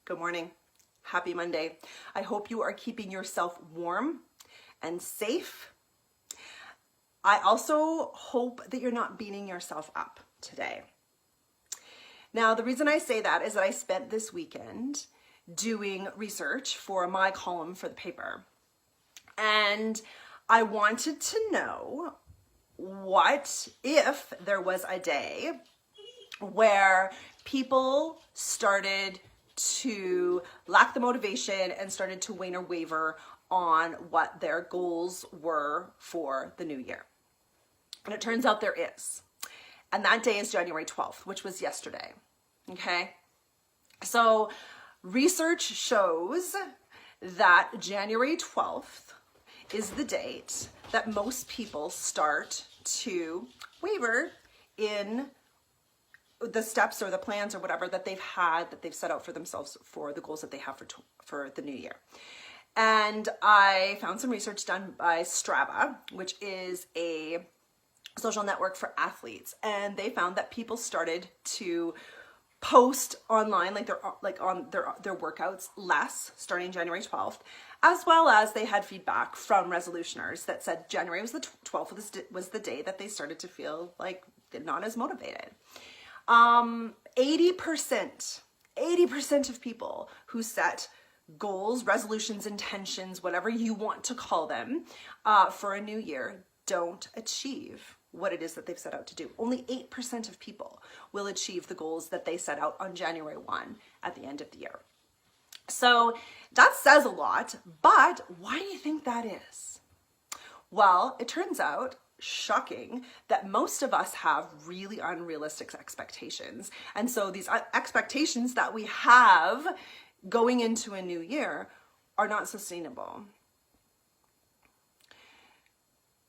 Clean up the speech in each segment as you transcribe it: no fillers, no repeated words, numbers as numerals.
Good morning. Happy Monday. I hope you are keeping yourself warm and safe. I also hope that you're not beating yourself up today. Now, the reason I say that is that I spent this weekend doing research for my column for the paper. And I wanted to know what if there was a day where people started to lack the motivation and started to wane or waver on what their goals were for the new year. And it turns out there is. And that day is January 12th, which was yesterday. Okay? So research shows that January 12th is the date that most people start to waver in the steps or the plans or whatever that they've had, that they've set out for themselves for the goals that they have for the new year. And I found some research done by Strava, which is a social network for athletes. And they found that people started to post online, on their workouts less starting January 12th, as well as they had feedback from resolutioners that said January was the 12th was the day that they started to feel like not as motivated. 80% of people who set goals, resolutions, intentions, whatever you want to call them, for a new year don't achieve what it is that they've set out to do. Only 8% of people will achieve the goals that they set out on January 1 at the end of the year. So that says a lot, but why do you think that is? Well, it turns out, shocking, that most of us have really unrealistic expectations. And so these expectations that we have going into a new year are not sustainable.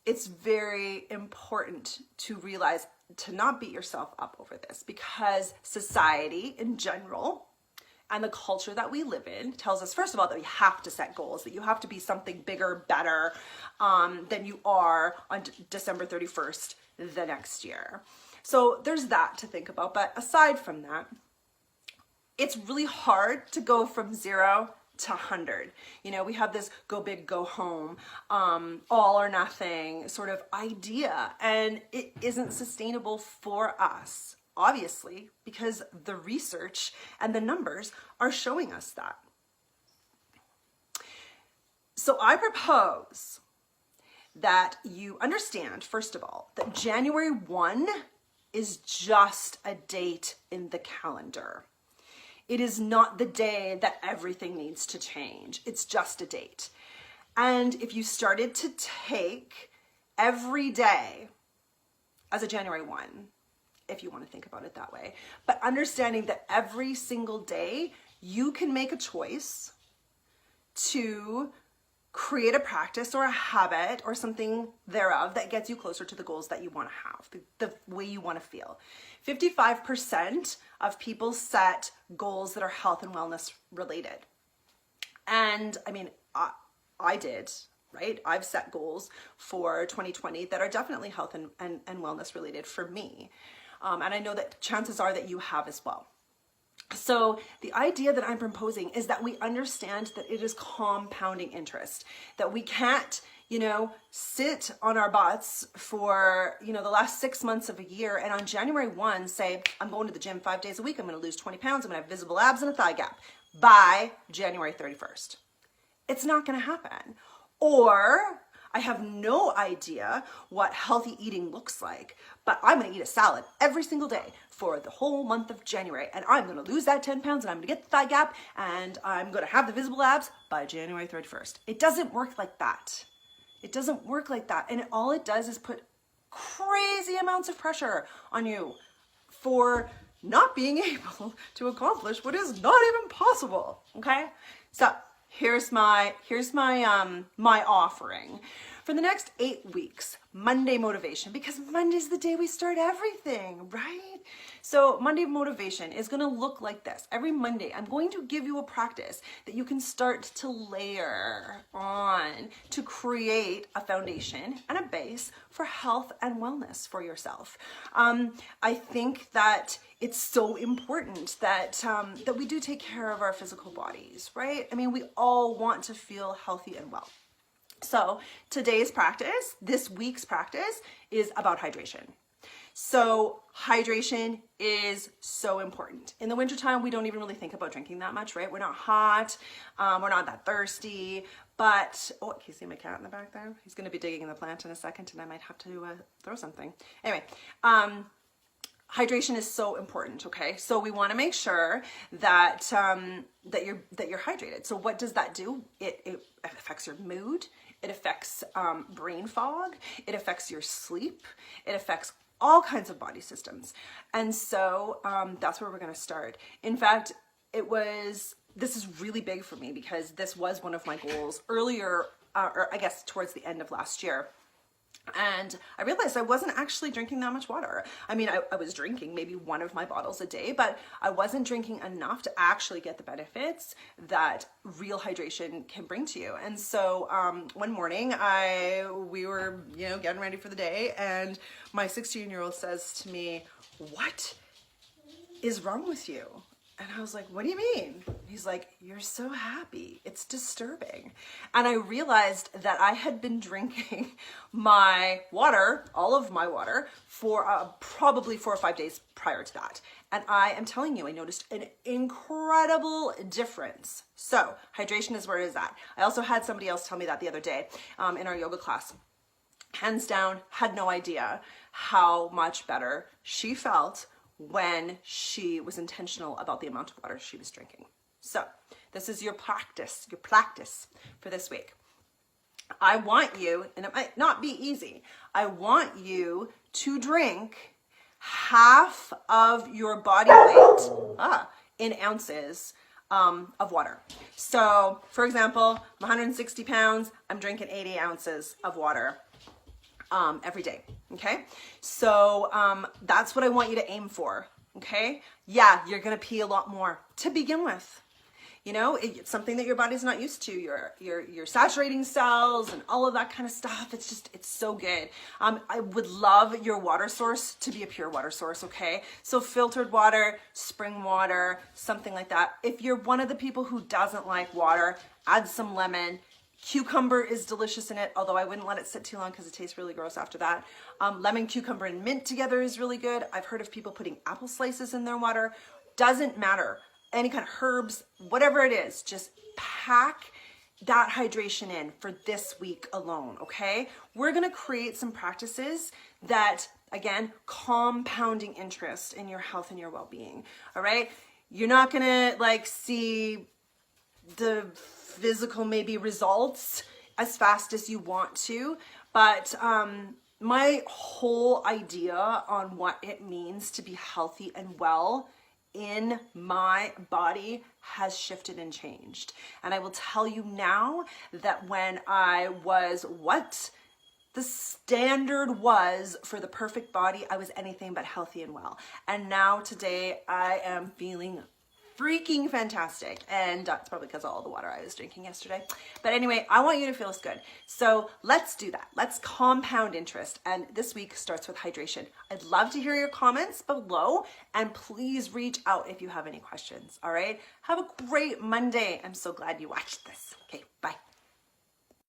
It's very important to realize to not beat yourself up over this, because society in general and the culture that we live in tells us, first of all, that we have to set goals, that you have to be something bigger, better than you are on December 31st the next year. So there's that to think about. But aside from that, it's really hard to go from 0 to 100. You know, we have this go big, go home, all or nothing sort of idea, and it isn't sustainable for us, obviously, because the research and the numbers are showing us that. So I propose that you understand, first of all, that January 1 is just a date in the calendar. It is not the day that everything needs to change. It's just a date. And if you started to take every day as a January 1, if you want to think about it that way, but understanding that every single day you can make a choice to create a practice or a habit or something thereof that gets you closer to the goals that you want to have, the way you want to feel. 55% of people set goals that are health and wellness related. And I mean, I did, right? I've set goals for 2020 that are definitely health and wellness related for me. And I know that chances are that you have as well. So the idea that I'm proposing is that we understand that it is compounding interest, that we can't, sit on our butts for, the last 6 months of a year and on January 1 say, I'm going to the gym 5 days a week, I'm going to lose 20 pounds, I'm going to have visible abs and a thigh gap by January 31st. It's not going to happen. Or I have no idea what healthy eating looks like, but I'm going to eat a salad every single day for the whole month of January, and I'm going to lose that 10 pounds, and I'm going to get the thigh gap, and I'm going to have the visible abs by January 31st. It doesn't work like that. It doesn't work like that, and all it does is put crazy amounts of pressure on you for not being able to accomplish what is not even possible, okay? So here's my offering. For the next 8 weeks, Monday motivation, because Monday's the day we start everything, right? So Monday motivation is going to look like this. Every Monday, I'm going to give you a practice that you can start to layer on to create a foundation and a base for health and wellness for yourself. I think that it's so important that that we do take care of our physical bodies, right? I mean, we all want to feel healthy and well. So today's practice, this week's practice, is about hydration. So hydration is so important. In the wintertime, we don't even really think about drinking that much, right? We're not hot, we're not that thirsty, but, oh, can you see my cat in the back there? He's gonna be digging in the plant in a second and I might have to throw something. Anyway, hydration is so important, okay? So we wanna make sure that, that you're hydrated. So what does that do? It affects your mood, it affects brain fog, it affects your sleep, it affects all kinds of body systems. And so that's where we're gonna start. In fact, this is really big for me because this was one of my goals earlier, or I guess towards the end of last year. And I realized I wasn't actually drinking that much water. I mean, I was drinking maybe 1 of my bottles a day, but I wasn't drinking enough to actually get the benefits that real hydration can bring to you. And so one morning we were, getting ready for the day, and my 16-year-old says to me, "What is wrong with you?" And I was like, "What do you mean?" He's like, "You're so happy. It's disturbing." And I realized that I had been drinking my water, all of my water, for probably 4 or 5 days prior to that. And I am telling you, I noticed an incredible difference. So hydration is where it is at. I also had somebody else tell me that the other day in our yoga class. Hands down, had no idea how much better she felt when she was intentional about the amount of water she was drinking. So this is your practice for this week. I want you, and it might not be easy, I want you to drink half of your body weight in ounces of water. So for example, I'm 160 pounds, I'm drinking 80 ounces of water every day, okay? So that's what I want you to aim for, okay? Yeah, you're gonna pee a lot more to begin with. It's something that your body's not used to. You're saturating cells and all of that kind of stuff. It's so good. I would love your water source to be a pure water source, okay? So filtered water, spring water, something like that. If you're one of the people who doesn't like water, add some lemon. Cucumber is delicious in it, although I wouldn't let it sit too long because it tastes really gross after that. Lemon, cucumber, and mint together is really good. I've heard of people putting apple slices in their water. Doesn't matter. Any kind of herbs, whatever it is, just pack that hydration in for this week alone, okay? We're gonna create some practices that, again, compounding interest in your health and your well-being, all right? You're not gonna see the physical maybe results as fast as you want to, but my whole idea on what it means to be healthy and well in my body has shifted and changed. And I will tell you now that when I was what the standard was for the perfect body, I was anything but healthy and well. And now today I am feeling freaking fantastic, and it's probably because of all the water I was drinking yesterday. But anyway, I want you to feel as good. So let's do that. Let's compound interest, and this week starts with hydration. I'd love to hear your comments below, and please reach out if you have any questions, all right? Have a great Monday. I'm so glad you watched this. Okay, bye.